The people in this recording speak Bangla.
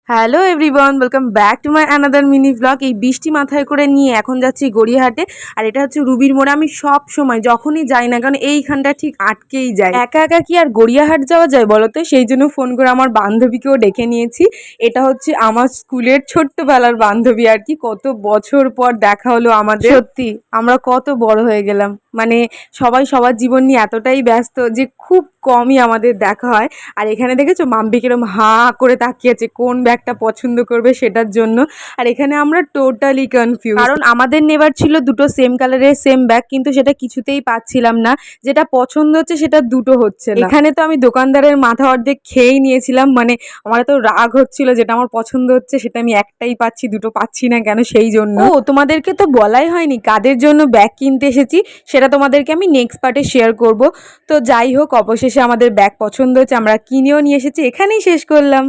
Hello everyone, welcome back to my another mini blog. এই বৃষ্টি মাথায় করে নিয়ে এখন যাচ্ছি গড়িয়াহাটে। আর এটা হচ্ছে রুবির মোড়ে। আমি সব সময় যখনই যাই না, কারণ এইখানটা ঠিক আটকেই যায়। একা একা কি আর গড়িয়াহাট যাওয়া যায় বলো তো? সেই জন্য ফোন করে আমার বান্ধবীকেও ডেকে নিয়েছি। এটা হচ্ছে আমার স্কুলের ছোট্টবেলার বান্ধবী আর কি। কত বছর পর দেখা হলো আমাদের। সত্যি আমরা কত বড় হয়ে গেলাম। মানে সবাই সবার জীবন নিয়ে এতটাই ব্যস্ত যে খুব কমই আমাদের দেখা হয়। আর এখানে দেখেছো মাম্পি কিরম হাঁ করে তাকিয়েছে কোন ব্যাগটা পছন্দ করবে সেটার জন্য। আর এখানে আমরা টোটালি কনফিউজ, কারণ আমাদের নেবার ছিল দুটো সেম কালারের সেম ব্যাগ, কিন্তু সেটা কিছুতেই পাচ্ছিলাম না। যেটা পছন্দ হচ্ছে সেটা দুটো হচ্ছে না। এখানে তো আমি দোকানদারের মাথা অর্ধেক খেয়েই নিয়েছিলাম। মানে আমার তো রাগ হচ্ছিল, যেটা আমার পছন্দ হচ্ছে সেটা আমি একটাই পাচ্ছি, দুটো পাচ্ছি না কেন। সেই জন্য তোমাদেরকে তো বলাই হয়নি কাদের জন্য ব্যাগ কিনতে এসেছি, সেটা তোমাদেরকে আমি নেক্সট পার্টে শেয়ার করব। তো যাই হোক, অবশেষে আমাদের ব্যাগ পছন্দ হচ্ছে, আমরা কিনেও নিয়ে এসেছি। এখানেই শেষ করলাম।